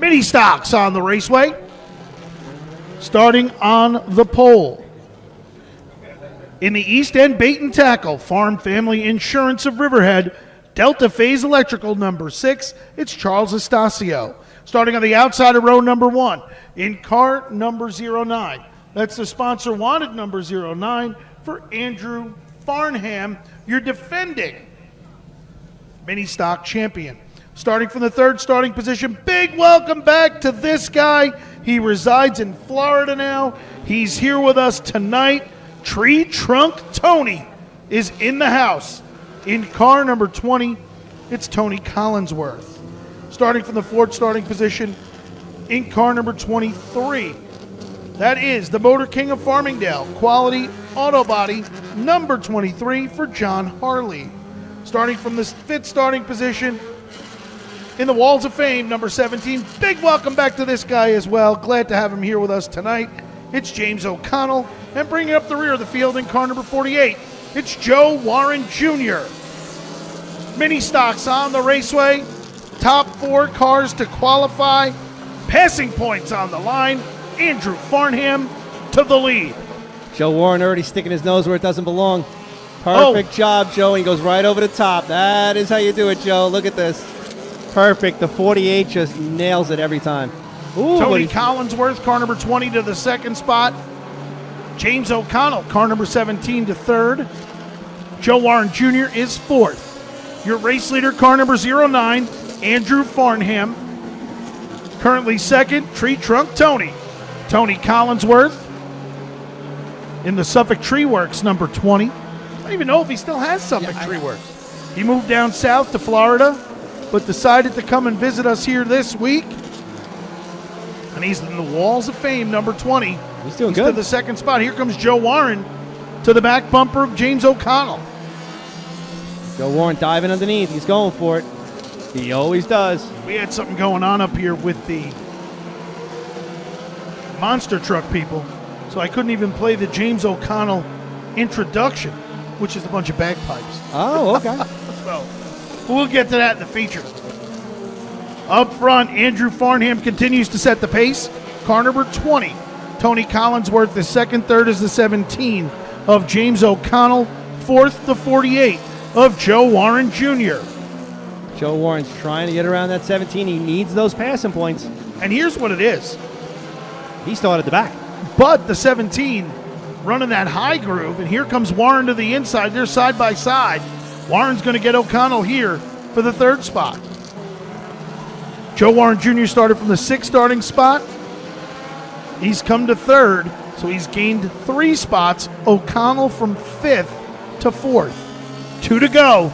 Mini stocks on the raceway. Starting on the pole. In the East End Bait and Tackle, Farm Family Insurance of Riverhead, Delta Phase Electrical number 6, it's Charles Estacio. Starting on the outside of row number 1, in car number 09. That's the sponsor wanted number 09 for Andrew Farnham, your defending mini stock champion. Starting from the third starting position, big welcome back to this guy. He resides in Florida now. He's here with us tonight. Tree Trunk Tony is in the house. In car number 20, it's Tony Collinsworth. Starting from the fourth starting position, in car number 23, that is the Motor King of Farmingdale, Quality Auto Body, number 23 for John Harley. Starting from the fifth starting position, in the Walls of Fame, number 17, big welcome back to this guy as well. Glad to have him here with us tonight. It's James O'Connell. And bringing up the rear of the field in car number 48, it's Joe Warren Jr. Mini stocks on the raceway. Top 4 cars to qualify. Passing points on the line. Andrew Farnham to the lead. Joe Warren already sticking his nose where it doesn't belong. Perfect job, Joe. He goes right over the top. That is how you do it, Joe. Look at this. Perfect. The 48 just nails it every time. Ooh, Tony Collinsworth, car number 20 to the second spot. James O'Connell, car number 17 to third. Joe Warren Jr. is fourth. Your race leader, car number 09, Andrew Farnham. Currently second, Tree Trunk Tony. Tony Collinsworth in the Suffolk Tree Works, number 20. I don't even know if he still has Suffolk Tree Works. He moved down south to Florida, but decided to come and visit us here this week. And he's in the Walls of Fame, number 20. He's doing good. To the second spot. Here comes Joe Warren to the back bumper of James O'Connell. Joe Warren diving underneath. He's going for it. He always does. We had something going on up here with the monster truck people, so I couldn't even play the James O'Connell introduction, which is a bunch of bagpipes. Oh, okay. So we'll get to that in the feature. Up front, Andrew Farnham continues to set the pace. Car number 20, Tony Collinsworth. The second, third is the 17 of James O'Connell. Fourth, the 48 of Joe Warren Jr. Joe Warren's trying to get around that 17. He needs those passing points. And here's what it is. He started the back. But the 17 running that high groove, and here comes Warren to the inside. They're side by side. Warren's going to get O'Connell here for the third spot. Joe Warren Jr. started from the sixth starting spot. He's come to third, so he's gained 3 spots. O'Connell from 5th to 4th. 2 to go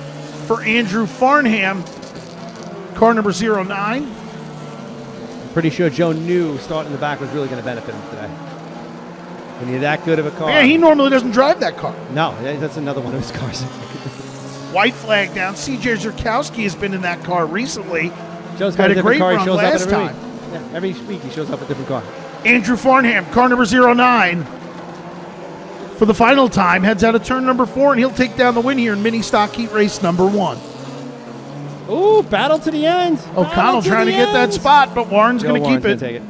for Andrew Farnham, car number 09. Pretty sure Joe knew starting the back was really going to benefit him today. When you're that good of a car. Yeah, he normally doesn't drive that car. No, that's another one of his cars. White flag down. CJ Zurkowski has been in that car recently. Joe's got a different car. He shows up last every time. week. Yeah, every week he shows up a different car. Andrew Farnham, car number 09. For the final time, heads out of turn number 4, and he'll take down the win here in mini stock heat race number 1. Ooh, battle to the end. O'Connell trying to get that spot, but Warren's going to keep it. Take it.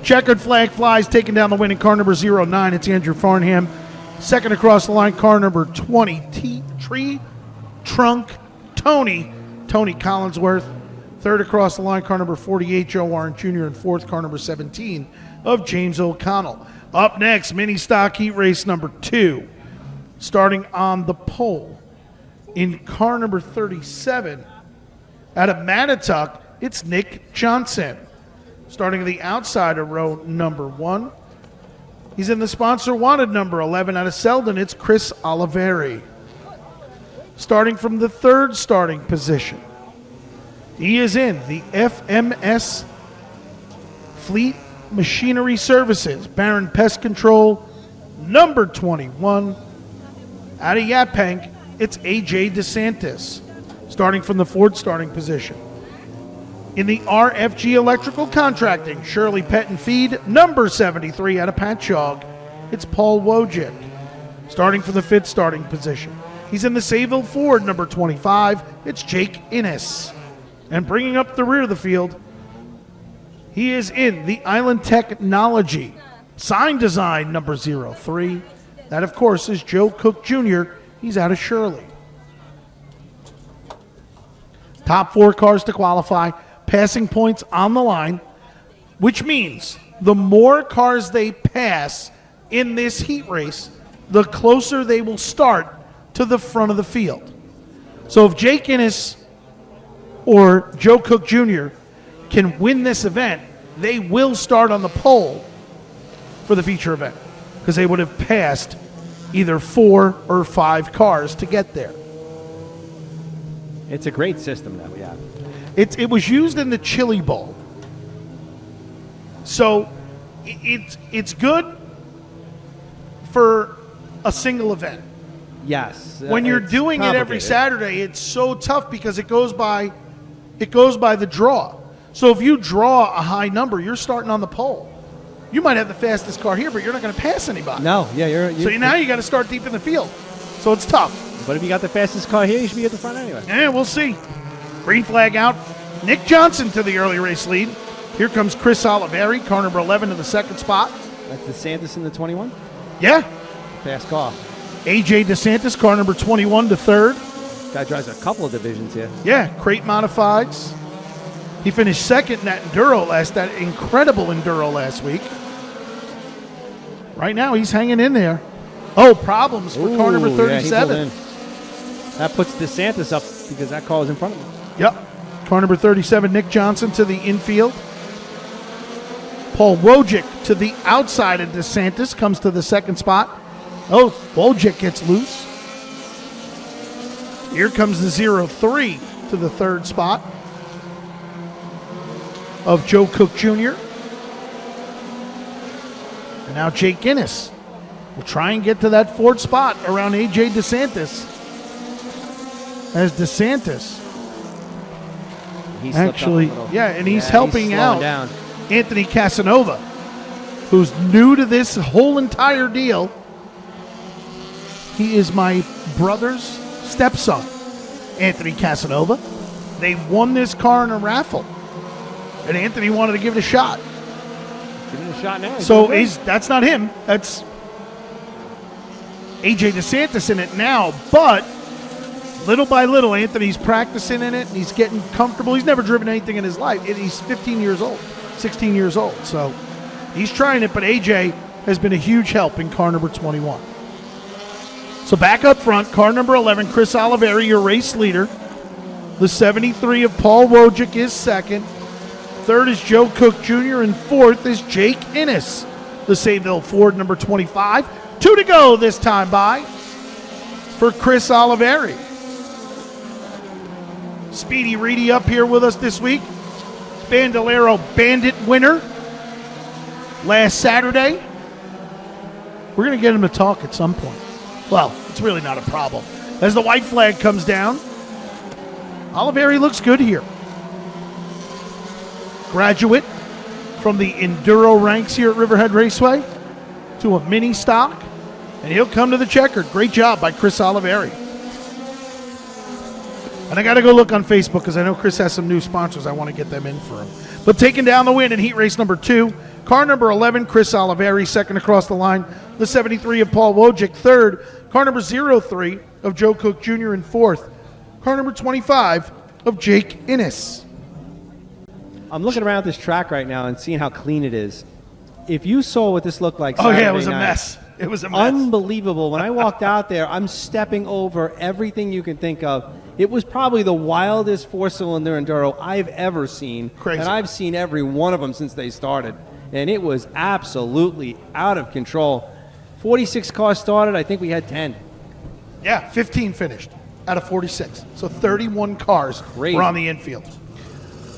Checkered flag flies, taking down the win in car number 09. It's Andrew Farnham. Second across the line, car number 20, Tree Trunk Tony Collinsworth. Third across the line, car number 48, Joe Warren Jr. And fourth, car number 17 of James O'Connell. Up next, mini stock heat race number 2. Starting on the pole in car number 37. Out of Mattituck, it's Nick Johnson. Starting at the outside of row number 1. He's in the sponsor wanted number 11. Out of Selden, it's Chris Oliveri. Starting from the third starting position, he is in the FMS Fleet Machinery Services, Baron Pest Control, number 21. Out of Yaphank, it's AJ DeSantis. Starting from the fourth starting position. In the RFG Electrical Contracting, Shirley Pet and Feed, number 73. Out of Patchogue, it's Paul Wojcik. Starting from the fifth starting position. He's in the Sayville Ford, number 25. It's Jake Innes. And bringing up the rear of the field, He is in the Island Technology sign design number 03. That, of course, is Joe Cook Jr. He's out of Shirley. Top 4 cars to qualify, passing points on the line, which means the more cars they pass in this heat race, the closer they will start to the front of the field. So if Jake Innes or Joe Cook Jr. can win this event, they will start on the pole for the feature event because they would have passed either 4 or 5 cars to get there. It's a great system that we have. It was used in the Chili Bowl. So it's good for a single event. Yes. When you're doing it every Saturday, it's so tough because it goes by the draw. So if you draw a high number, you're starting on the pole. You might have the fastest car here, but you're not going to pass anybody. No, yeah, now you got to start deep in the field. So it's tough. But if you got the fastest car here, you should be at the front anyway. Yeah, we'll see. Green flag out. Nick Johnson to the early race lead. Here comes Chris Oliveri, car number 11 to the second spot. That's DeSantis in the 21? Yeah. Fast car. AJ DeSantis, car number 21 to third. Guy drives a couple of divisions here. Yeah, crate modifieds. He finished second in that that incredible enduro last week. Right now, he's hanging in there. Oh, problems for car number 37. Yeah, that puts DeSantis up because that car was in front of him. Yep. Car number 37, Nick Johnson to the infield. Paul Wojcik to the outside of DeSantis comes to the second spot. Oh, Wojcik gets loose. Here comes the 03 to the third spot of Joe Cook Jr. And now Jake Innes will try and get to that fourth spot around AJ DeSantis. As DeSantis he's helping out down. Anthony Casanova, who's new to this whole entire deal. He is my brother's stepson, Anthony Casanova. They won this car in a raffle, and Anthony wanted to give it a shot. Give it a shot now. So that's not him. That's AJ DeSantis in it now, but little by little, Anthony's practicing in it, and he's getting comfortable. He's never driven anything in his life. He's 16 years old, so he's trying it, but AJ has been a huge help in car number 21. So back up front, car number 11, Chris Oliveri, your race leader. The 73 of Paul Wojcik is second. Third is Joe Cook Jr., and fourth is Jake Innes. The Sayville Ford, number 25. 2 to go this time by for Chris Oliveri. Speedy Reedy up here with us this week. Bandolero Bandit winner last Saturday. We're going to get him to talk at some point. Well, it's really not a problem. As the white flag comes down, Oliveri looks good here. Graduate from the enduro ranks here at Riverhead Raceway to a mini stock, and he'll come to the checkered. Great job by Chris Oliveri. And I got to go look on Facebook because I know Chris has some new sponsors. I want to get them in for him. But taking down the win in heat race number 2, car number 11, Chris Oliveri, second across the line. The 73 of Paul Wojcik, third. Car number 03 of Joe Cook Jr. in fourth. Car number 25 of Jake Innes. I'm looking around this track right now and seeing how clean it is. If you saw what this looked like Saturday it was night, a mess. It was a mess. Unbelievable. When I walked out there, I'm stepping over everything you can think of. It was probably the wildest four-cylinder enduro I've ever seen. Crazy. And I've seen every one of them since they started. And it was absolutely out of control. 46 cars started. I think we had 10. Yeah, 15 finished out of 46. So 31 cars were on the infield.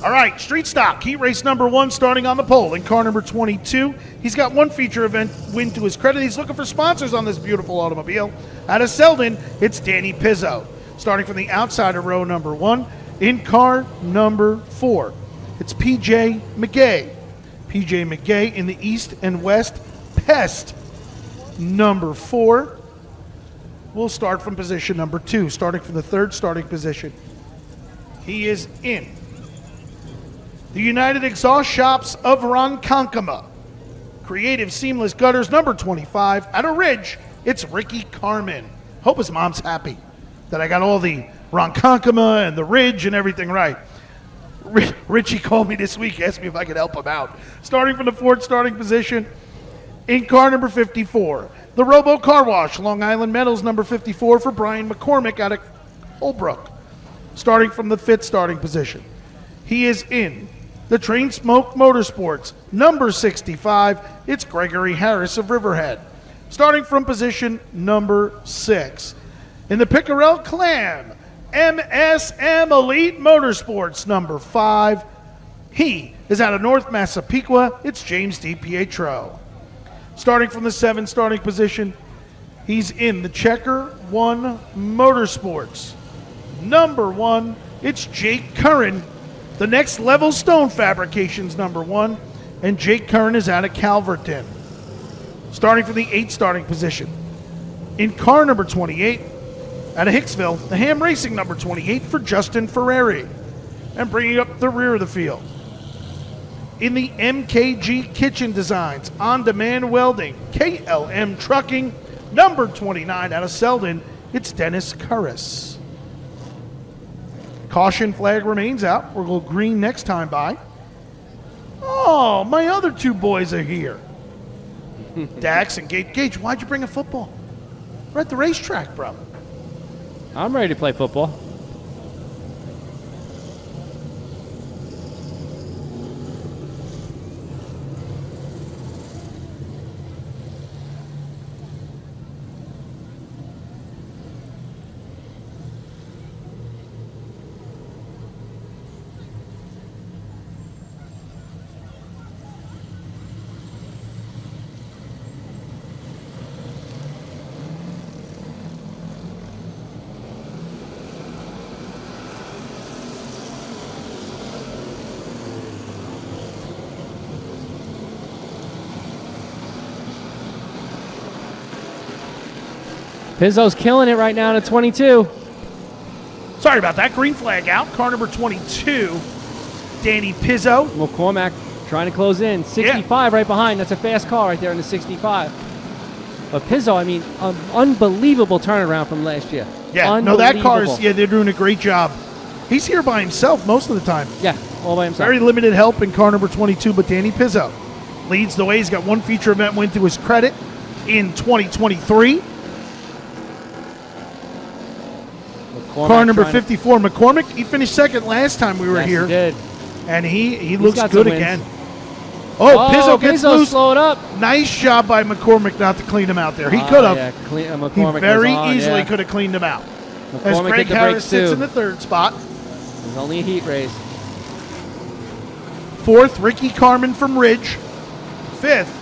All right, street stock, heat race number 1 starting on the pole in car number 22. He's got one feature event win to his credit. He's looking for sponsors on this beautiful automobile. Out of Selden, it's Danny Pizzo. Starting from the outside of row number 1 in car number 4. It's PJ McGay. PJ McGay in the East and West Pest number 4. We'll start from position number 2, starting from the third starting position. He is in The United Exhaust Shops of Ronkonkoma. Creative Seamless Gutters, number 25. At a Ridge, it's Ricky Carmen. Hope his mom's happy that I got all the Ronkonkoma and the Ridge and everything right. Richie called me this week, asked me if I could help him out. Starting from the fourth starting position, in car number 54, the Robo Car Wash, Long Island Metals, number 54 for Brian McCormick out of Holbrook. Starting from the fifth starting position, he is in the Train Smoke Motorsports, number 65, it's Gregory Harris of Riverhead. Starting from position number 6, in the Pickerel Clan, MSM Elite Motorsports, number 5, he is out of North Massapequa, it's James DiPietro. Starting from the 7th starting position, he's in the Checker 1 Motorsports. Number 1, it's Jake Curran, the Next Level Stone Fabrications, number 1, and Jake Curran is out of Calverton. Starting from the 8th starting position, in car number 28, out of Hicksville, the Ham Racing, number 28 for Justin Ferrari, and bringing up the rear of the field. In the MKG Kitchen Designs, On-Demand Welding, KLM Trucking, number 29 out of Selden, it's Dennis Curris. Caution flag remains out. We'll go green next time by. Oh, my other two boys are here. Dax and Gage. Gage, why'd you bring a football? We're at the racetrack, bro. I'm ready to play football. Pizzo's killing it right now at 22. Sorry about that. Green flag out. Car number 22, Danny Pizzo. McCormack trying to close in. 65 right behind. That's a fast car right there in the 65. But Pizzo, I mean, unbelievable turnaround from last year. Yeah, no, that car is, they're doing a great job. He's here by himself most of the time. Yeah, all by himself. Very limited help in car number 22, but Danny Pizzo leads the way. He's got one feature event win to his credit in 2023. Car number 54, McCormick, he finished second last time we were here. He did. And he looks good again. Oh, Pizzo gets Pizzo loose. slowed up. Nice job by McCormick not to clean him out there. He could have. Yeah, He very easily could have cleaned him out. As Greg Harris sits in the third spot. There's only a heat race. Fourth, Ricky Carmen from Ridge. Fifth,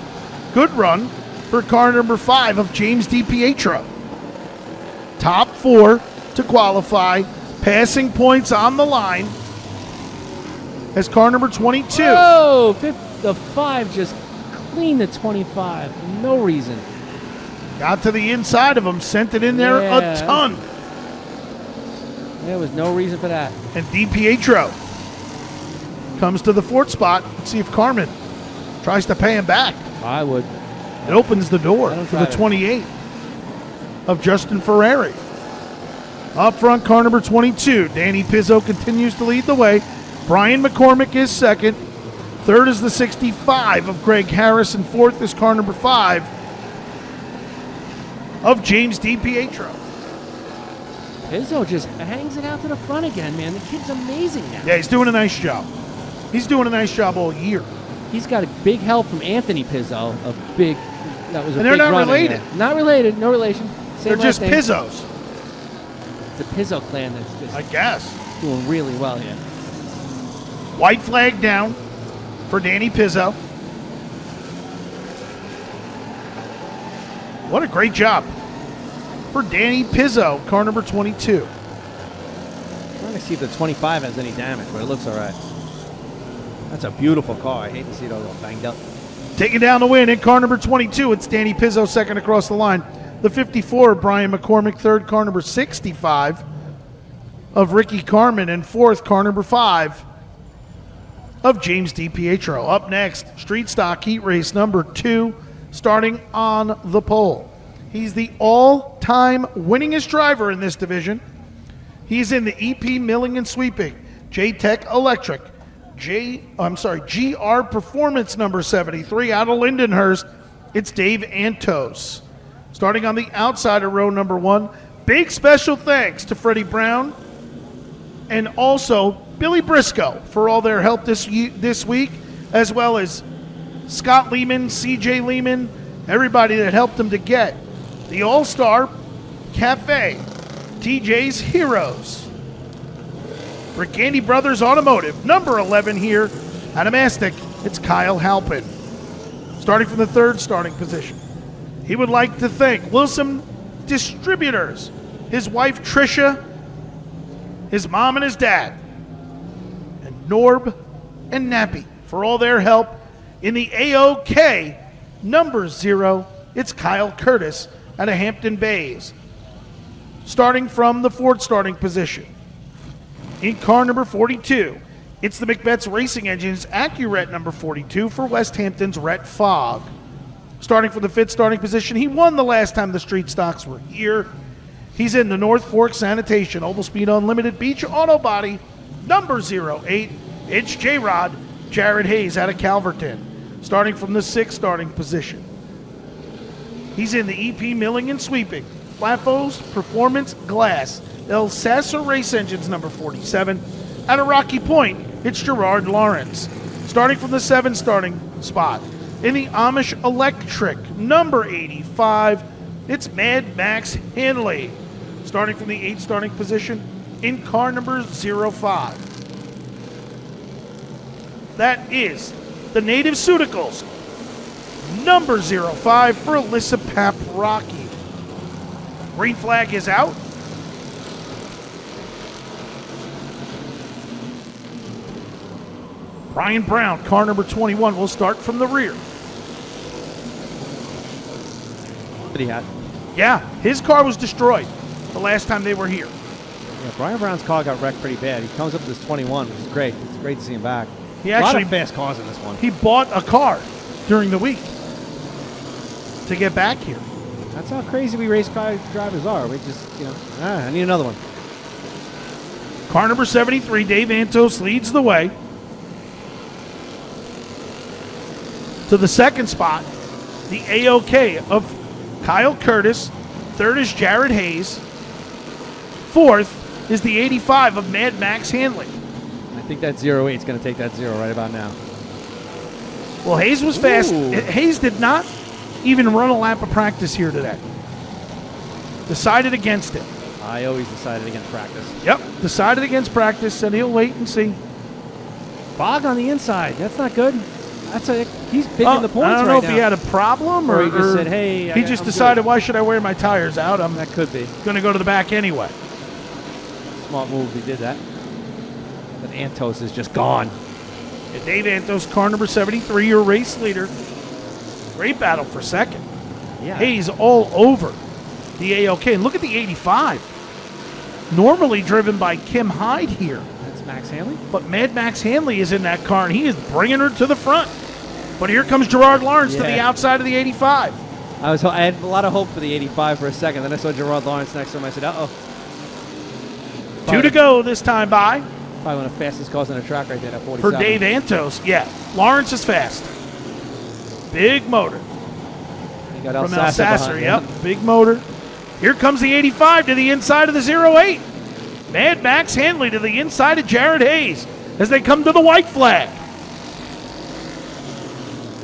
good run for car number 5 of James DiPietro. Top 4 to qualify. Passing points on the line as car number 22. Oh, the 5 just cleaned the 25. No reason. Got to the inside of him, sent it in there a ton. There was no reason for that. And DiPietro comes to the 4th spot. Let's see if Carmen tries to pay him back. I would. It opens the door for the 28 of Justin Ferrari. Up front, car number 22. Danny Pizzo continues to lead the way. Brian McCormick is second. Third is the 65 of Greg Harris. And fourth is car number 5 of James DiPietro. Pizzo just hangs it out to the front again, man. The kid's amazing now. Yeah, he's doing a nice job. He's doing a nice job all year. He's got a big help from Anthony Pizzo. That was a big run. And they're not related. Not related. No relation. They're just Pizzos. The Pizzo clan that's just, I guess, doing really well here. White flag down for Danny Pizzo. What a great job for Danny Pizzo, car number 22. I'm trying to see if the 25 has any damage, but it looks all right. That's a beautiful car. I hate to see it all banged up. Taking down the win in car number 22, it's Danny Pizzo second across the line. The 54, Brian McCormick, third, car number 65 of Ricky Carmen, and fourth, car number 5 of James DiPietro. Up next, Street Stock Heat Race number 2, starting on the pole. He's the all-time winningest driver in this division. He's in the EP Milling and Sweeping, J-Tech Electric, GR Performance number 73 out of Lindenhurst. It's Dave Antos. Starting on the outside of row number 1, big special thanks to Freddie Brown and also Billy Briscoe for all their help this week, as well as Scott Lehman, CJ Lehman, everybody that helped him to get the All-Star Cafe, TJ's Heroes. Brigandy Brothers Automotive, number 11 here out of Mastic, it's Kyle Halpin. Starting from the 3rd starting position, he would like to thank Wilson Distributors, his wife Tricia, his mom and his dad, and Norb and Nappy for all their help. In the AOK, number 0, it's Kyle Curtis out of Hampton Bays. Starting from the 4th starting position, in car number 42, it's the McBetts Racing Engines Accurate number 42 for West Hampton's Rhett Fogg. Starting from the 5th starting position, he won the last time the street stocks were here. He's in the North Fork Sanitation Oval Speed Unlimited Beach Auto Body number 08. It's J-Rod Jared Hayes out of Calverton. Starting from the 6th starting position, he's in the EP Milling and Sweeping, Flaffos Performance Glass, El Sasser Race Engines number 47. Out of Rocky Point, it's Gerard Lawrence. Starting from the 7th starting spot, in the Amish Electric number 85, it's Mad Max Hanley. Starting from the 8th starting position, in car number 05. That is the Native Suticals number 05 for Alyssa Paprocki. Green flag is out. Brian Brown, car number 21, will start from the rear. That he had. Yeah, his car was destroyed the last time they were here. Yeah, Brian Brown's car got wrecked pretty bad. He comes up with this 21, which is great. It's great to see him back. He a lot actually of fast cars in this one. He bought a car during the week to get back here. That's how crazy we race car drivers are. We just, I need another one. Car number 73, Dave Antos leads the way. To the 2nd spot, the AOK of Kyle Curtis. 3rd is Jared Hayes. 4th is the 85 of Mad Max Hanley. I think that 08 is going to take that 0 right about now. Well, Hayes was fast. Ooh. Hayes did not even run a lap of practice here today. Decided against it. I always decided against practice. Yep, decided against practice, said he'll wait and see. Fog on the inside. That's not good. He's picking the points right now. I don't know if he had a problem or he just said, hey, he just decided, why should I wear my tires out? That could be. Going to go to the back anyway. Smart move, he did that. But Antos is just gone. Yeah, Dave Antos, car number 73, your race leader. Great battle for 2nd. Yeah. Hayes all over the AOK. And look at the 85. Normally driven by Kim Hyde here. That's Max Hanley? But Mad Max Hanley is in that car, and he is bringing her to the front. But here comes Gerard Lawrence to the outside of the 85. I had a lot of hope for the 85 for a second. Then I saw Gerard Lawrence next to him. I said, uh-oh. 2 to go this time by. Probably one of the fastest cars on the track right there at 47. For Dave Antos, yeah. Lawrence is fast. Big motor. You got From El Sasser, yep. Big motor. Here comes the 85 to the inside of the 08. Mad Max Hanley to the inside of Jared Hayes as they come to the white flag.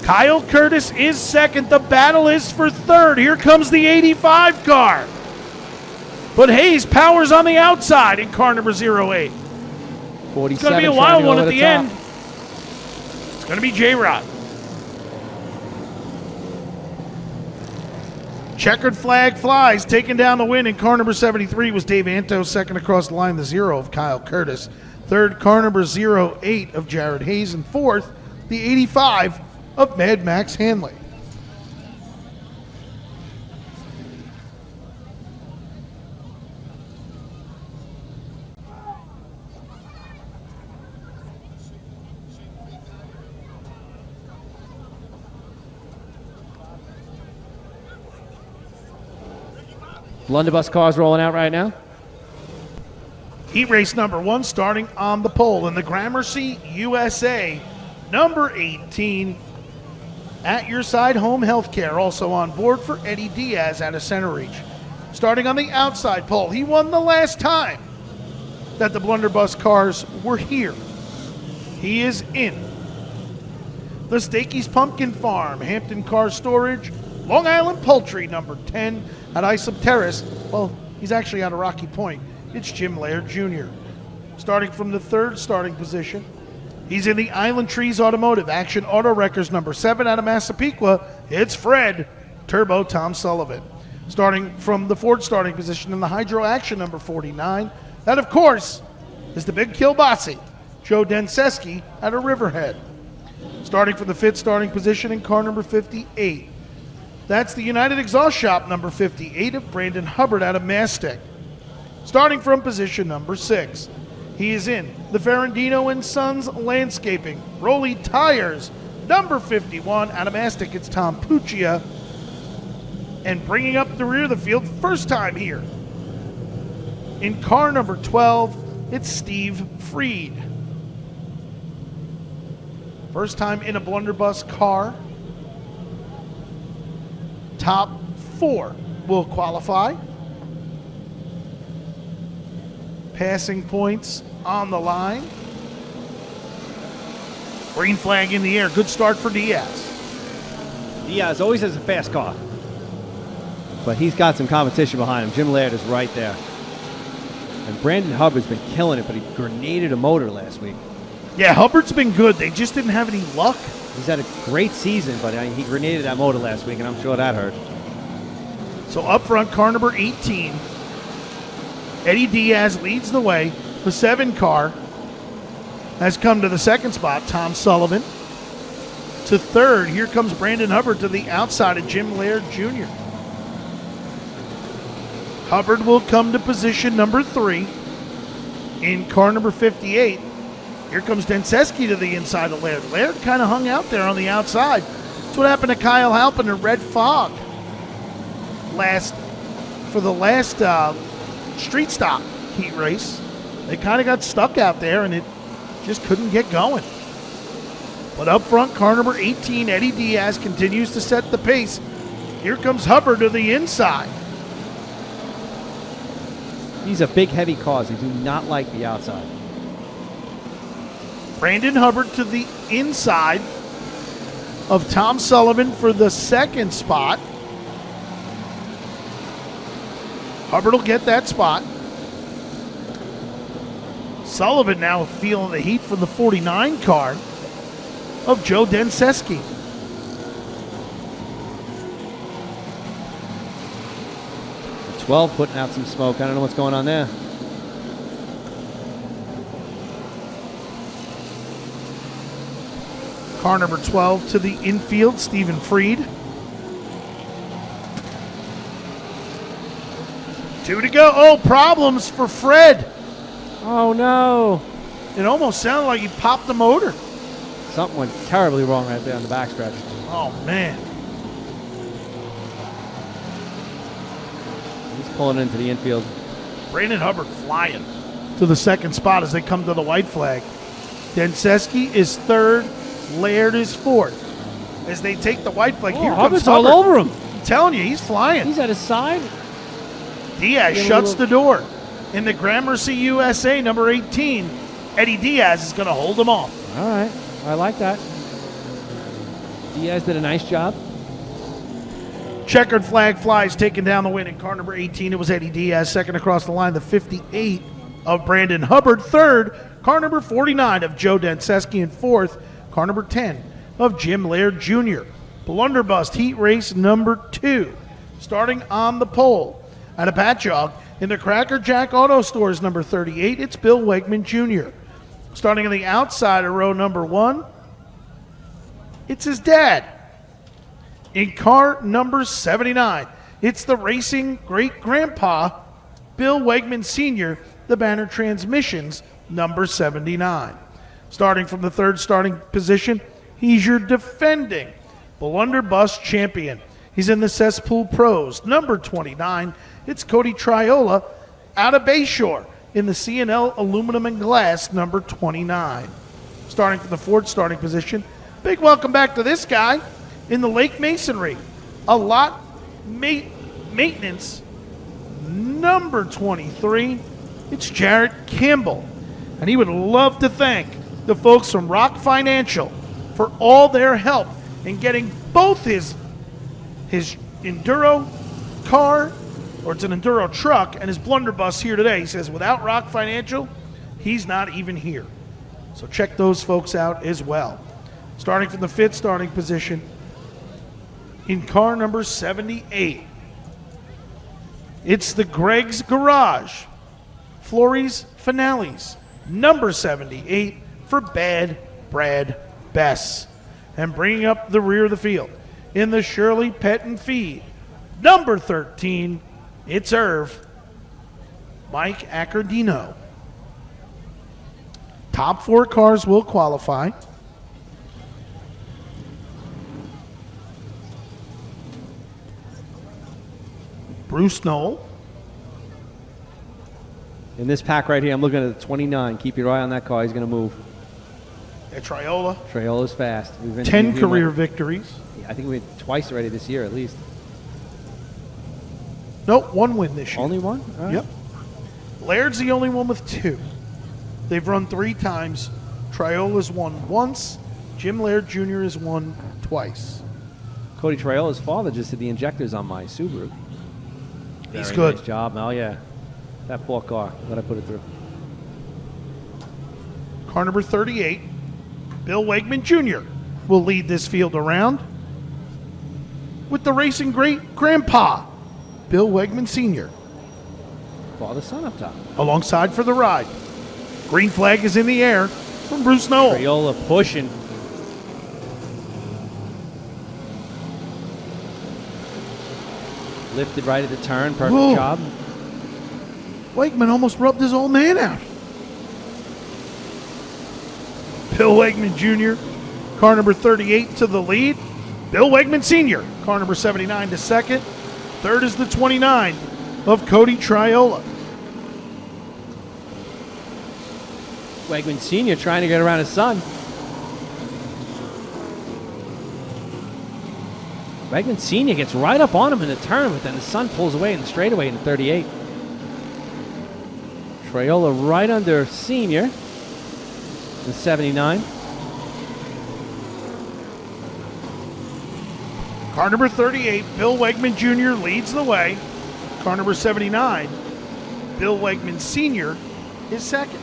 Kyle Curtis is 2nd. The battle is for 3rd. Here comes the 85 car. But Hayes powers on the outside in car number 08. It's going to be a wild one at the end. It's going to be J-Rod. Checkered flag flies, taking down the win in car number 73 was Dave Antos. 2nd across the line, the 0 of Kyle Curtis. 3rd, car number 08 of Jared Hayes. And 4th, the 85 of Mad Max Hanley. Blunderbust cars rolling out right now. Heat race number 1 starting on the pole in the Gramercy USA, number 18. At your side, home healthcare also on board for Eddie Diaz out of center reach. Starting on the outside pole, he won the last time that the Blunderbust cars were here. He is in. The Stakey's Pumpkin Farm, Hampton Car Storage, Long Island Poultry, number 10 at Islip Terrace. Well, he's actually out of Rocky Point. It's Jim Laird Jr. Starting from the 3rd starting position, he's in the Island Trees Automotive, Action Auto Wreckers, number 7 out of Massapequa. It's Fred Turbo Tom Sullivan. Starting from the 4th starting position in the Hydro Action, number 49. That, of course, is the big Kilbasi, Joe Denseski out of Riverhead. Starting from the 5th starting position in car number 58. That's the United Exhaust Shop, number 58 of Brandon Hubbard out of Mastic. Starting from position number 6, he is in the Ferrandino and Sons Landscaping, Rolly Tires, number 51 out of Mastic. It's Tom Puccia. And bringing up the rear of the field, first time here. In car number 12, it's Steve Freed. First time in a Blunderbust car. Top 4 will qualify. Passing points on the line. Green flag in the air. Good start for Diaz. Diaz always has a fast car, but he's got some competition behind him. Jim Laird is right there. And Brandon Hubbard's been killing it, but he grenaded a motor last week. Yeah, Hubbard's been good. They just didn't have any luck. He's had a great season, but he grenaded that motor last week, and I'm sure that hurt. So up front, car number 18. Eddie Diaz leads the way. The 7 car has come to the 2nd spot. Tom Sullivan to 3rd. Here comes Brandon Hubbard to the outside of Jim Laird Jr. Hubbard will come to position number 3 in car number 58. Here comes Denseski to the inside of Laird. Laird kind of hung out there on the outside. That's what happened to Kyle Halpin in Red Fog for the last street stop heat race. They kind of got stuck out there and it just couldn't get going. But up front, car number 18, Eddie Diaz continues to set the pace. Here comes Hubbard to the inside. These are big, heavy cars. They do not like the outside. Brandon Hubbard to the inside of Tom Sullivan for the 2nd spot. Hubbard will get that spot. Sullivan now feeling the heat from the 49 car of Joe Denseski. The 12 putting out some smoke. I don't know what's going on there. Car number 12 to the infield, Stephen Freed. 2 to go. Oh, problems for Fred. Oh, no. It almost sounded like he popped the motor. Something went terribly wrong right there on the backstretch. Oh, man. He's pulling into the infield. Brandon Hubbard flying to the 2nd spot as they come to the white flag. Denseski is 3rd. Laird is 4th. As they take the white flag, here comes Hubbard's Hubbard. all over him. I'm telling you, he's flying. He's at his side. Diaz shuts the door. In the Gramercy USA, number 18, Eddie Diaz is going to hold him off. All right. I like that. Diaz did a nice job. Checkered flag flies, taking down the win in car number 18. It was Eddie Diaz, 2nd across the line, the 58 of Brandon Hubbard. 3rd, car number 49 of Joe Denseski. And 4th, car number 10 of Jim Laird Jr. Blunderbust Heat Race number 2. Starting on the pole at a Patchogue in the Cracker Jack Auto Stores number 38, it's Bill Wegman Jr. Starting on the outside of row number 1, it's his dad. In car number 79, it's the racing great-grandpa, Bill Wegman Sr., the Banner Transmissions, number 79. Starting from the 3rd starting position, he's your defending Blunderbust champion. He's in the Cesspool Pros. Number 29, it's Cody Triola out of Bayshore in the C&L Aluminum and Glass, number 29. Starting from the Ford starting position. Big welcome back to this guy in the Lake Masonry. A lot maintenance, number 23. It's Jarrett Campbell. And he would love to thank the folks from Rock Financial for all their help in getting both his Enduro car, or it's an Enduro truck, and his Blunderbust here today. He says without Rock Financial, he's not even here. So check those folks out as well. Starting from the fifth starting position in car number 78. It's the Greg's Garage Flores Finales, number 78 for Bad Brad Bess. And bringing up the rear of the field in the Shirley Pet and Feed, number 13, it's Irv Mike Accordino. Top 4 cars will qualify. Bruce Knoll. In this pack right here, I'm looking at the 29. Keep your eye on that car. He's going to move. At Triola. Triola's fast. 10 career victories. I think we had twice already this year, at least. Nope, 1 win this year. Only one? All right. Yep. Laird's the only one with 2. They've run 3 times. Triola's won once. Jim Laird Jr. has won twice. Cody Triola's father just did the injectors on my Subaru. He's Very good. Nice job. Oh, yeah. That poor car. Let I put it through. Car number 38, Bill Wegman Jr. will lead this field around with the racing great grandpa, Bill Wegman Sr. Father-son up top. Alongside for the ride. Green flag is in the air from Bruce Knoll. Triola pushing. Lifted right at the turn. Perfect Whoa. job. Wegman almost rubbed his old man out. Bill Wegman Jr., car number 38 to the lead. Bill Wegman Sr., car number 79 to second. Third is the 29 of Cody Triola. Wegman Sr. trying to get around his son. Wegman Sr. gets right up on him in the turn, but then the son pulls away in the straightaway in the 38. Triola right under Sr. in 79. Car number 38, Bill Wegman Jr. leads the way. Car number 79, Bill Wegman Sr. is second.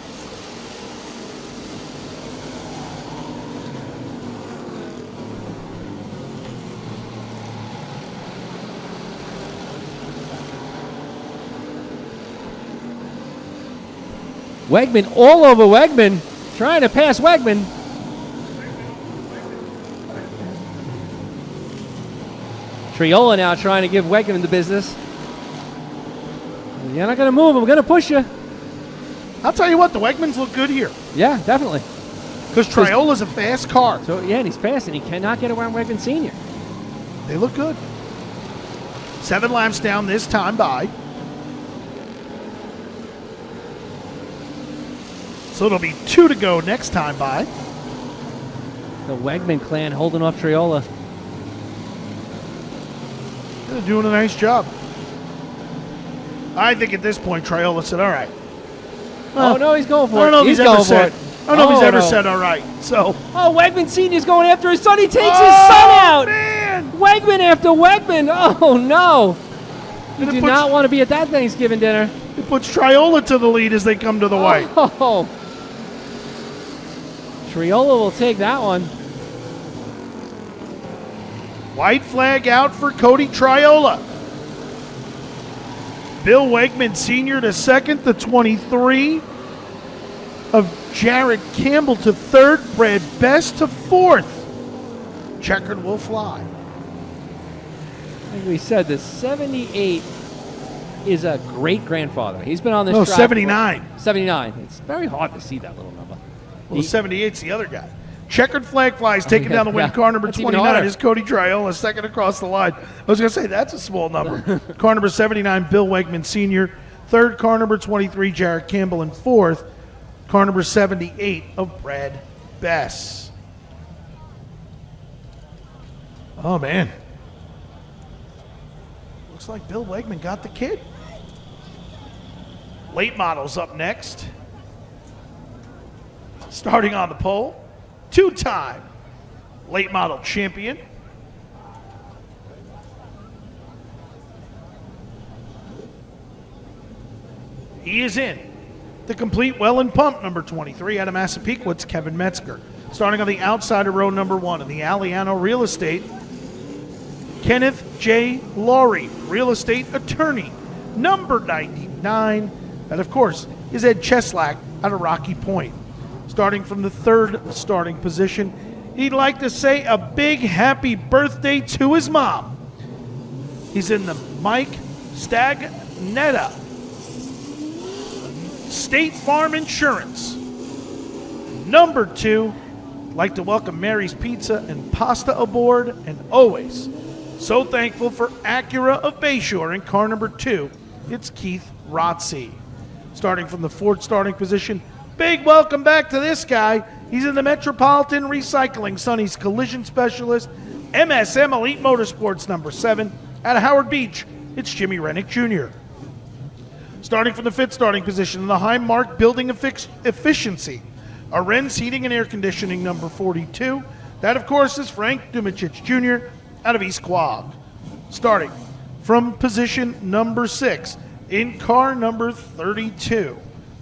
Wegman all over Wegman, trying to pass Wegman. Triola now trying to give Wegman the business. You're not going to move. I'm going to push you. I'll tell you what, the Wegmans look good here. Yeah, definitely. Because Triola's a fast car. So, yeah, and he's fast, and he cannot get around Wegman Sr. They look good. 7 laps down this time by. So it'll be 2 to go next time by. The Wegman clan holding off Triola. They're doing a nice job. I think at this point, Triola said, all right. Oh, no, he's going for it. I don't know if he's ever said. I don't know if he's ever no. said all right. So. Oh, Wegman Sr.'s going after his son. He takes his son out. Man. Wegman after Wegman. Oh, no. You And do it puts- not want to be at that Thanksgiving dinner. It puts Triola to the lead as they come to the white. Oh. Triola will take that one. White flag out for Cody Triola. Bill Wegman Sr. to second, the 23 of Jarrett Campbell to third, Brad Best to fourth. Checkered will fly. I think we said the 78 is a great grandfather. He's been on this No, track. 79. 79. It's very hard to see that little number. Well, 78's the other guy. Checkered flag flies taking down the win. Yeah. Car number That's even 29 harder. is Cody Triola, second across the line. I was going to say, that's a small number. Car number 79, Bill Wegman Sr. Third, car number 23, Jared Campbell. And fourth, car number 78 of Brad Bess. Oh, man. Looks like Bill Wegman got the kid. Late models up next. Starting on the pole, two-time late model champion. He is in the complete well and pump, number 23, out of Massapequa. It's Kevin Metzger. Starting on the outside of row number 1 in the Aliano Real Estate, Kenneth J. Laurie, real estate attorney, number 99. That, of course, is Ed Cheslack out of Rocky Point. Starting from the third starting position, he'd like to say a big happy birthday to his mom. He's in the Mike Stagnetta State Farm Insurance. Number 2, I'd like to welcome Mary's Pizza and Pasta aboard, and always so thankful for Acura of Bayshore in car number 2. It's Keith Rotzi. Starting from the fourth starting position, big welcome back to this guy. He's in the Metropolitan Recycling Sonny's collision specialist, MSM Elite Motorsports number 7. Out of Howard Beach, it's Jimmy Rennick Jr. Starting from the fifth starting position in the Highmark Building Efficiency, Arenz Heating and Air Conditioning number 42. That, of course, is Frank Dumachich Jr. out of East Quogue. Starting from position number 6 in car number 32.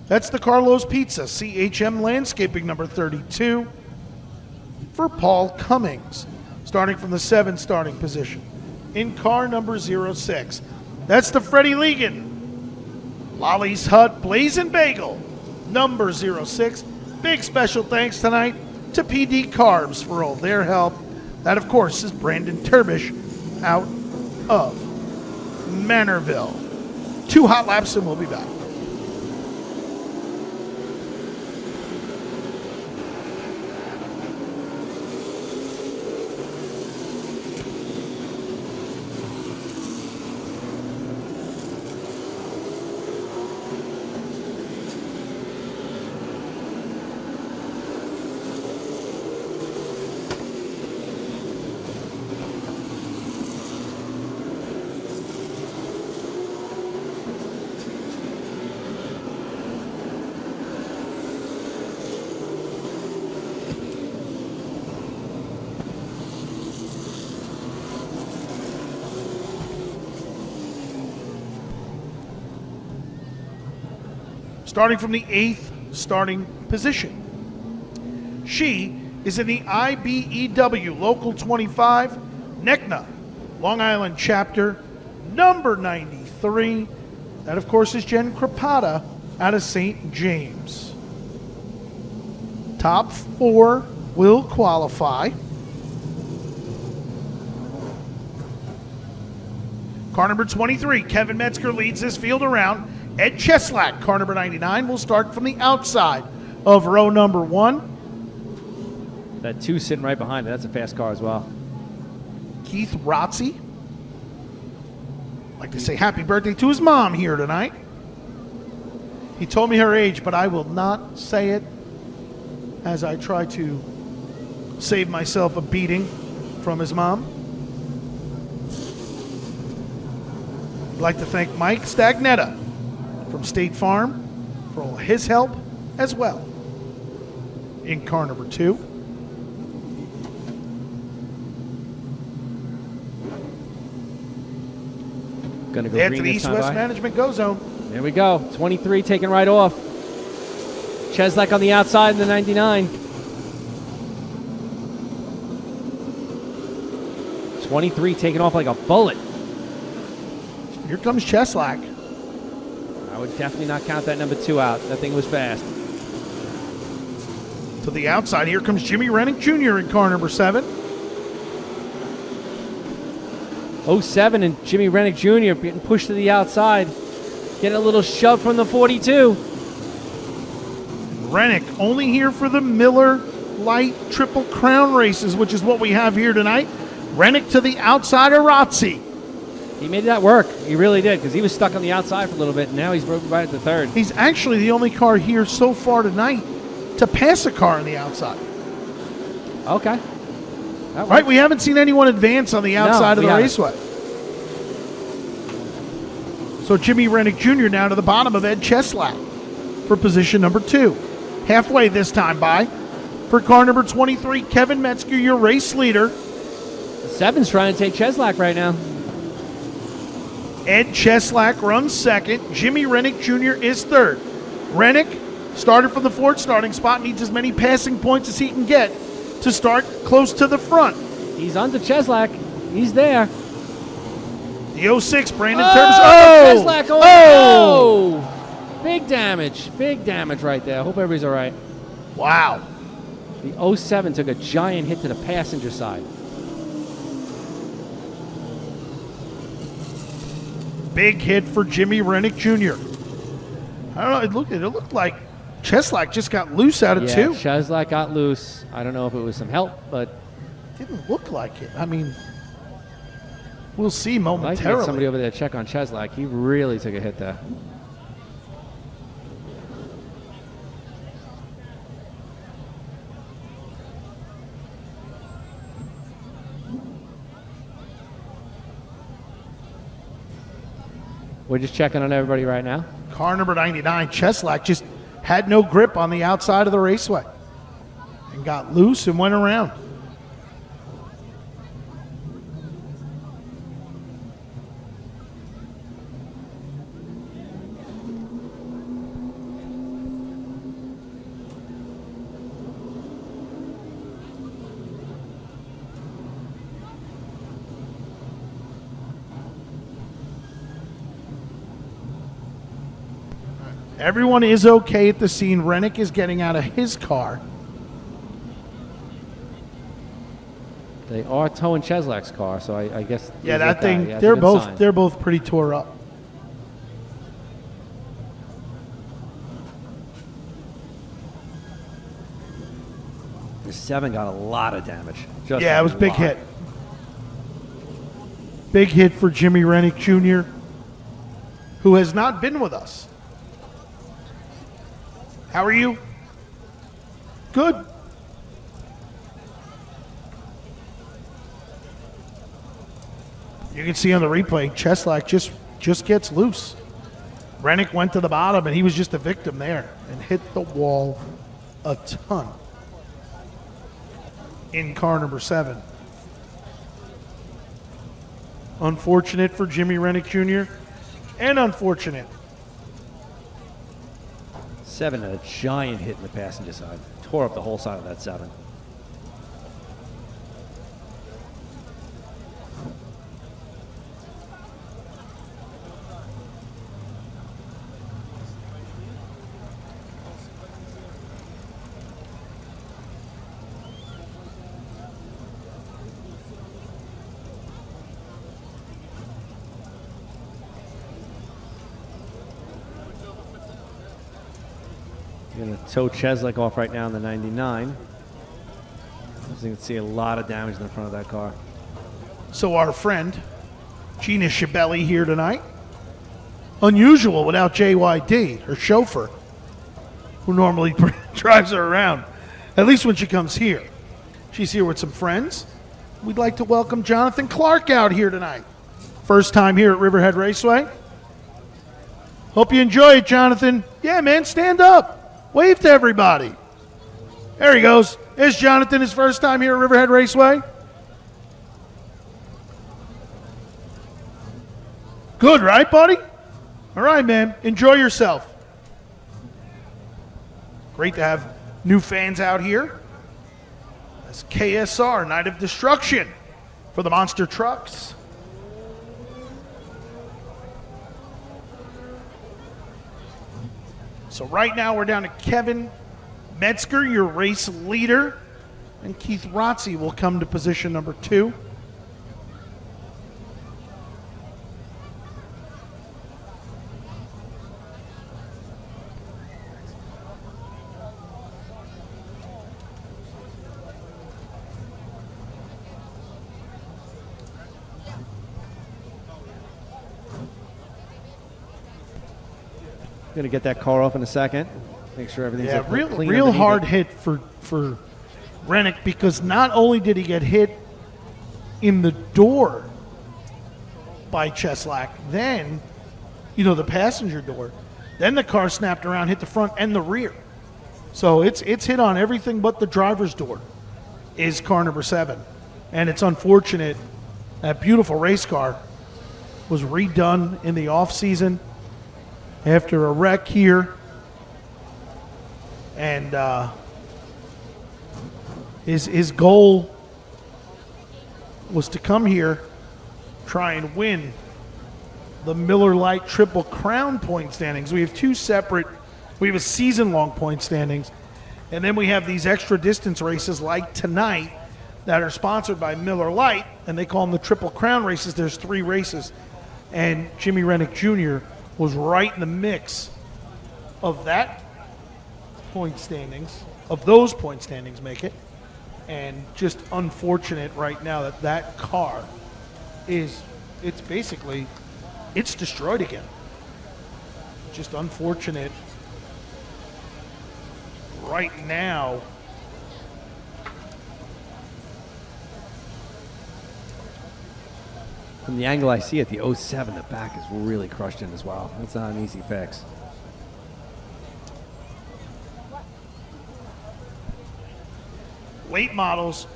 That's the Carlos Pizza CHM Landscaping number 32 for Paul Cummings. Starting from the 7th starting position in car number 06. That's the Freddie Ligon Lolly's Hut Blazing Bagel number 06. Big special thanks tonight to PD Carbs for all their help. That, of course, is Brandon Turbish out of Manorville. 2 hot laps and we'll be back. Starting from the 8th starting position. She is in the IBEW Local 25, NECNA, Long Island Chapter, number 93. That, of course, is Jen Crepata out of St. James. Top 4 will qualify. Car number 23, Kevin Metzger leads this field around. Ed Cheslack, car number 99, will start from the outside of row number 1. That 2 sitting right behind it. That's a fast car as well. Keith Rotzi. I'd like to say happy birthday to his mom here tonight. He told me her age, but I will not say it as I try to save myself a beating from his mom. I'd like to thank Mike Stagnetta from State Farm for all his help as well in car number 2. Gonna go After green the this time East-West by. Management Go Zone. There we go. 23 taking right off. Cheslack on the outside in the 99. 23 taking off like a bullet. Here comes Cheslack. I would definitely not count that number 2 out. That thing was fast. To the outside, here comes Jimmy Rennick Jr. in car number 7. 07 and Jimmy Rennick Jr. getting pushed to the outside. Getting a little shove from the 42. Rennick only here for the Miller light Triple Crown races, which is what we have here tonight. Rennick to the outside of Rotzi. He made that work. He really did, because he was stuck on the outside for a little bit, and now he's broken right at the third. He's actually the only car here so far tonight to pass a car on the outside. Okay. Right, we haven't seen anyone advance on the outside of the raceway. So Jimmy Rennick Jr. now to the bottom of Ed Cheslak for position number 2. Halfway this time by for car number 23, Kevin Metzger, your race leader. The 7's trying to take Cheslak right now. Ed Cheslak runs second. Jimmy Rennick Jr. is third. Rennick started from the fourth starting spot, needs as many passing points as he can get to start close to the front. He's under Cheslak. He's there. The 06, Brandon Turbis. Cheslak going. Oh! Big damage. Big damage right there. Hope everybody's all right. Wow. The 07 took a giant hit to the passenger side. Big hit for Jimmy Rennick Jr. I don't know. It looked like Cheslak just got loose out of two. Cheslak got loose. I don't know if it was some help, but didn't look like it. I mean, we'll see momentarily. I'd like to get somebody over there to check on Cheslak. He really took a hit there. We're just checking on everybody right now. Car number 99, Cheslak, just had no grip on the outside of the raceway and got loose and went around. Everyone is okay at the scene. Rennick is getting out of his car. They are towing Cheslak's car, so I guess. Yeah, that thing. They're both pretty tore up. The 7 got a lot of damage. Yeah, it was a big hit. Big hit for Jimmy Rennick Jr., who has not been with us. How are you? Good. You can see on the replay, Cheslak just gets loose. Rennick went to the bottom, and he was just a victim there and hit the wall a ton in car number 7. Unfortunate for Jimmy Rennick Jr. and unfortunate. 7 had a giant hit in the passenger side. Tore up the whole side of that 7. Going to tow Cheslak off right now in the 99. As you can see, a lot of damage in the front of that car. So our friend, Gina Schiavelli, here tonight. Unusual without JYD, her chauffeur, who normally drives her around, at least when she comes here. She's here with some friends. We'd like to welcome Jonathan Clark out here tonight. First time here at Riverhead Raceway. Hope you enjoy it, Jonathan. Yeah, man, stand up. Wave to everybody. There he goes. There's Jonathan, his first time here at Riverhead Raceway. Good, right, buddy? All right, man. Enjoy yourself. Great to have new fans out here. That's KSR, Night of Destruction for the monster trucks. So right now we're down to Kevin Metzger, your race leader, and Keith Rotzi will come to position number 2. Going to get that car off in a second. Make sure everything's Yeah, clean real underneath hard it. hit for Rennick, because not only did he get hit in the door by Cheslak, then, the passenger door, then the car snapped around, hit the front and the rear. So it's hit on everything but the driver's door is car number 7. And it's unfortunate that beautiful race car was redone in the off season after a wreck here. And his goal was to come here, try and win the Miller Lite Triple Crown point standings. We have two separate, we have a season-long point standings, and then we have these extra distance races like tonight that are sponsored by Miller Lite, and they call them the Triple Crown races. There's 3 races, and Jimmy Rennick Jr. was right in the mix of that point standings, of those point standings make it, and just unfortunate right now that car it's destroyed again. Just unfortunate right now. From the angle I see it, the 07, the back is really crushed in as well. It's not an easy fix. Late models,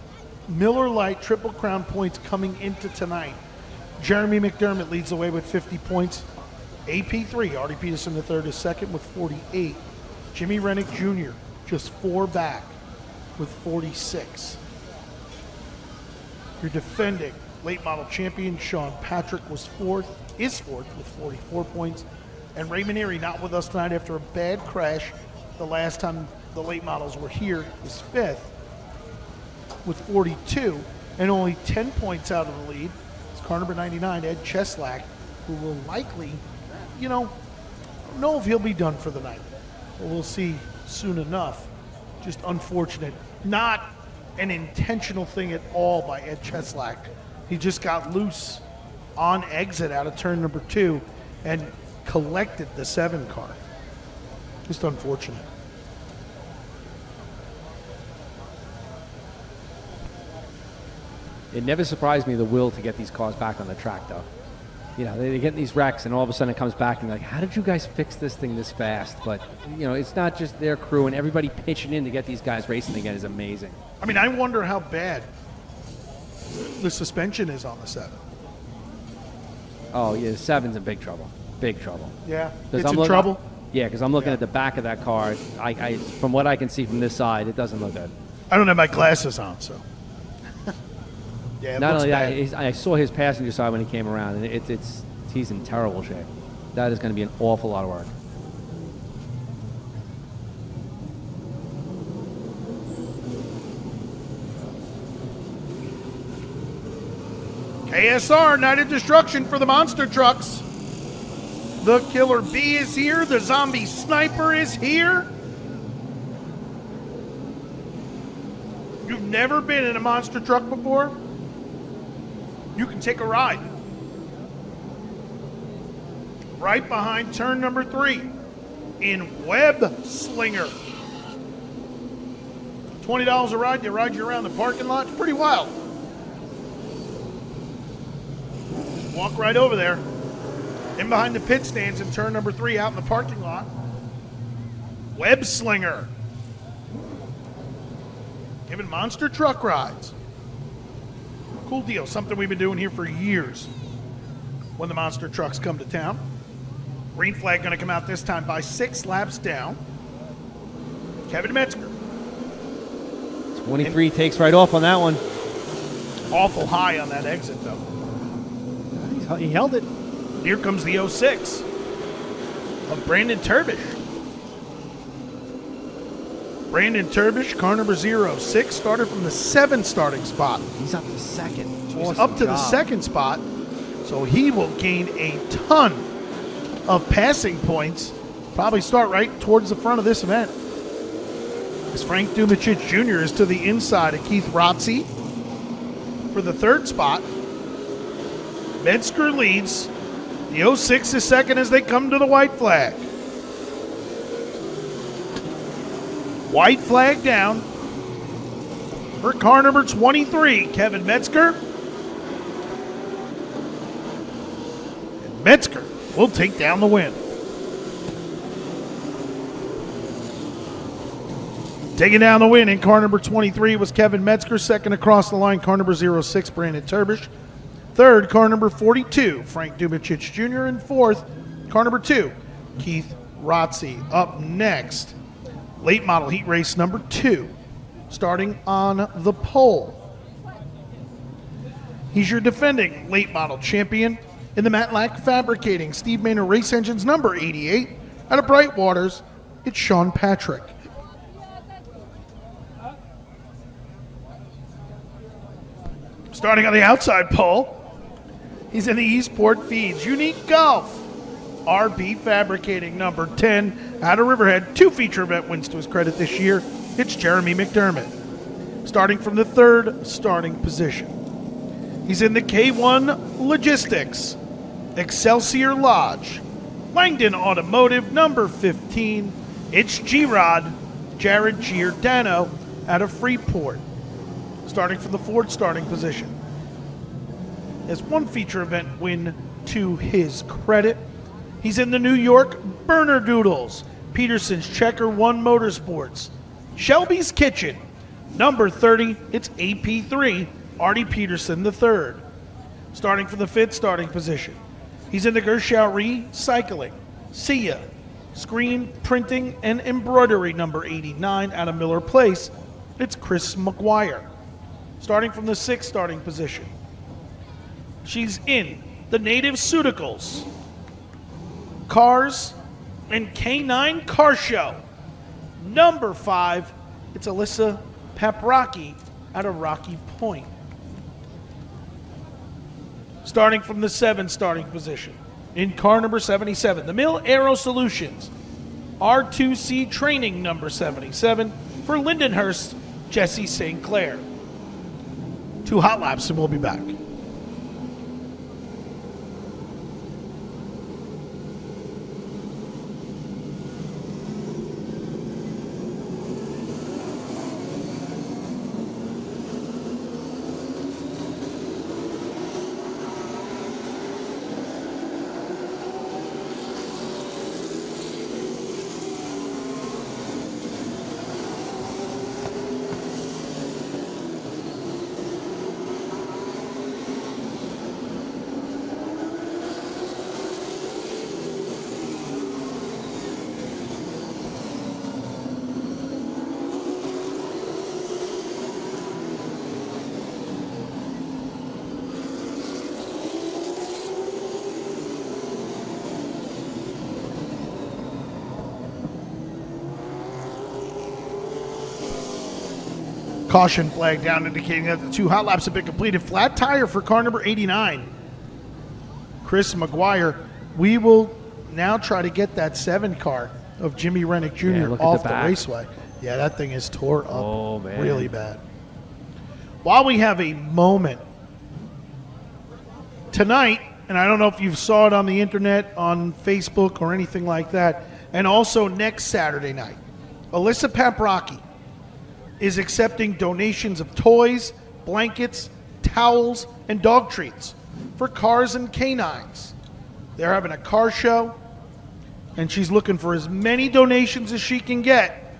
Miller Lite Triple Crown points coming into tonight. Jeremy McDermott leads the way with 50 points. AP3, Artie Peterson III is second with 48. Jimmy Rennick Jr. just 4 back with 46. Your defending late model champion Sean Patrick is fourth with 44 points. And Raymond Erie, not with us tonight after a bad crash the last time the late models were here, is fifth with 42, and only 10 points out of the lead. It's car number 99, Ed Cheslak, who will likely, I don't know if he'll be done for the night, but we'll see soon enough. Just unfortunate. Not an intentional thing at all by Ed Cheslak. He just got loose on exit out of turn number 2 and collected the 7 car. Just unfortunate. It never surprised me the will to get these cars back on the track, though. They get these wrecks, and all of a sudden it comes back, and you're like, how did you guys fix this thing this fast? But, it's not just their crew, and everybody pitching in to get these guys racing again is amazing. I mean, I wonder how bad the suspension is on the 7. Oh, yeah, the 7's in big trouble. Big trouble. Yeah, 'Cause it's I'm in trouble? Yeah, because I'm looking at the back of that car. I from what I can see from this side, it doesn't look good. I don't have my glasses on, so. Yeah, it Not looks only bad. that, I saw his passenger side when he came around, and he's in terrible shape. That is going to be an awful lot of work. KSR, Night of Destruction for the monster trucks. The Killer Bee is here. The Zombie Sniper is here. You've never been in a monster truck before? You can take a ride. Right behind turn number 3 in Web Slinger. $20 a ride. They ride you around the parking lot. It's pretty wild. Just walk right over there. In behind the pit stands in turn number 3 out in the parking lot. Web Slinger. Giving monster truck rides. Cool deal. Something we've been doing here for years when the monster trucks come to town. Green flag going to come out this time by 6 laps down. Kevin Metzger. 23 takes right off on that one. Awful high on that exit, though. He held it. Here comes the 06 of Brandon Turbish. Brandon Turbish, car number 06, started from the 7 starting spot. He's up to second. He's up to the second spot, so he will gain a ton of passing points. Probably start right towards the front of this event. As Frank Dumachich Jr. is to the inside of Keith Rotzi for the 3rd spot. Metzger leads. The 06 is second as they come to the white flag. White flag down for car number 23, Kevin Metzger. And Metzger will take down the win. Taking down the win in car number 23 was Kevin Metzger. Second across the line, car number 06, Brandon Turbish. Third, car number 42, Frank Dubicic Jr. And fourth, car number 2, Keith Rotzi. Up next, late model heat race number 2, starting on the pole. He's your defending late model champion in the Matlack Fabricating Steve Manor Race Engines number 88. Out of Bright Waters, it's Sean Patrick. Starting on the outside pole, he's in the Eastport Feeds Unique Golf RB Fabricating number 10 out of Riverhead. 2 feature event wins to his credit this year. It's Jeremy McDermott. Starting from the 3rd starting position, he's in the K1 Logistics Excelsior Lodge Langdon Automotive number 15. It's G-Rod Jared Giordano out of Freeport. Starting from the 4th starting position, has 1 feature event win to his credit. He's in the New York Burner Doodles Peterson's Checker 1 Motorsports Shelby's Kitchen number 30. It's AP3 Artie Peterson III. Starting from the 5th starting position, he's in the Gershow Recycling Sia Screen Printing and Embroidery number 89 out of Miller Place. It's Chris McGuire. Starting from the 6th starting position, she's in the Native Suticals Cars and K9 Car Show number 5. It's Alyssa Paprocki out of Rocky Point. Starting from the 7th starting position, in car number 77, the Mill Aero Solutions R2C Training number 77 for Lindenhurst Jesse St. Clair. 2 hot laps and we'll be back. Caution flag down indicating that the 2 hot laps have been completed. Flat tire for car number 89, Chris McGuire. We will now try to get that 7 car of Jimmy Rennick Jr. off the raceway. Yeah, that thing is tore up really bad. While we have a moment, tonight, and I don't know if you saw it on the internet, on Facebook or anything like that, and also next Saturday night, Alyssa Paprocki is accepting donations of toys, blankets, towels, and dog treats for cars and canines. They're having a car show, and she's looking for as many donations as she can get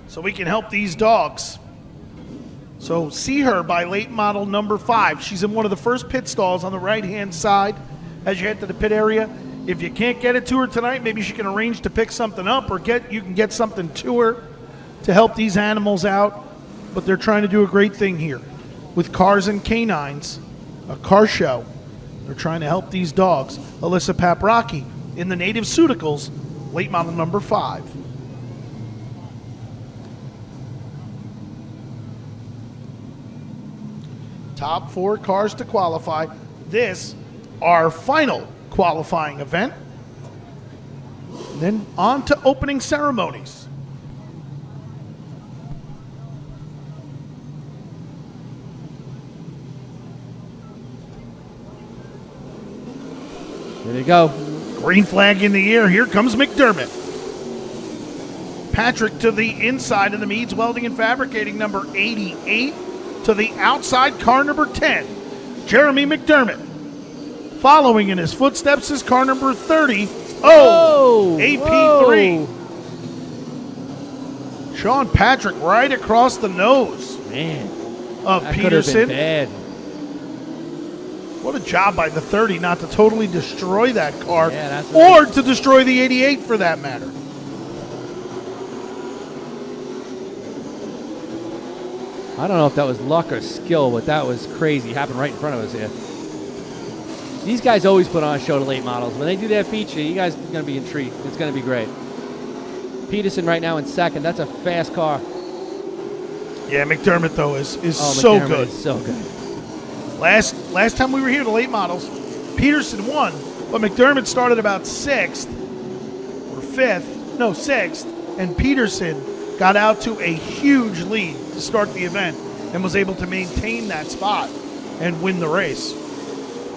so we can help these dogs. So see her by late model number 5. She's in one of the first pit stalls on the right-hand side as you head to the pit area. If you can't get it to her tonight, maybe she can arrange to pick something up, or you can get something to her to help these animals out. But they're trying to do a great thing here with cars and canines, a car show. They're trying to help these dogs. Alyssa Paprocki in the Native Suticals, late model number 5. Top 4 cars to qualify. This, our final qualifying event. And then on to opening ceremonies. There you go. Green flag in the air. Here comes McDermott. Patrick to the inside of the Meads Welding and Fabricating, number 88. To the outside, car number 10, Jeremy McDermott. Following in his footsteps is car number 30. AP3. Whoa. Sean Patrick right across the nose. Man, of that Peterson. Could have been bad. What a job by the 30 not to totally destroy that car, Yeah, or to destroy the 88 for that matter. I don't know if that was luck or skill, but that was crazy. It happened right in front of us here. These guys always put on a show to late models. When they do that feature, you guys are going to be intrigued. It's going to be great. Peterson right now in second. That's a fast car. Yeah, McDermott, though, is so McDermott good. Is so good. Last time we were here, the late models, Peterson won, but McDermott started about 6th, and Peterson got out to a huge lead to start the event and was able to maintain that spot and win the race.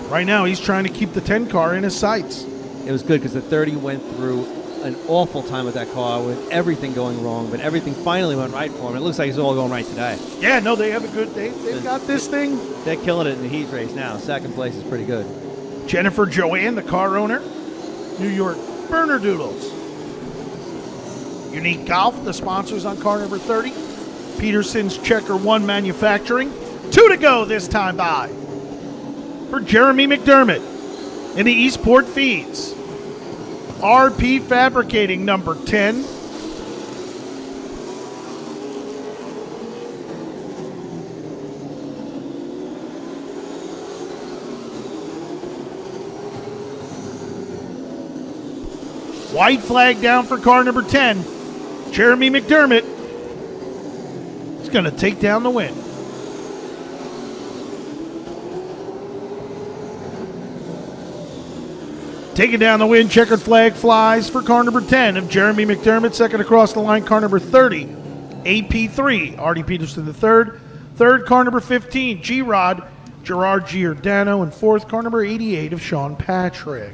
Right now, he's trying to keep the 10 car in his sights. It was good because the 30 went through an awful time with that car with everything going wrong, but everything finally went right for him. It looks like it's all going right today. Yeah, no, they have a good, they've got this thing. They're killing it in the heat race now. Second place is pretty good. Jennifer Joanne, the car owner, New York Burner Doodles. Unique Golf, the sponsors on car number 30. Peterson's Checker 1 Manufacturing. 2 to go this time by. For Jeremy McDermott in the Eastport Feeds. RP Fabricating, number 10. White flag down for car number 10. Jeremy McDermott is going to take down the win. Taking down the win, checkered flag flies for car number 10 of Jeremy McDermott. Second across the line, car number 30, AP3, Artie Peterson the third. Third, car number 15, G-Rod, Gerard Giordano. And fourth, car number 88 of Sean Patrick.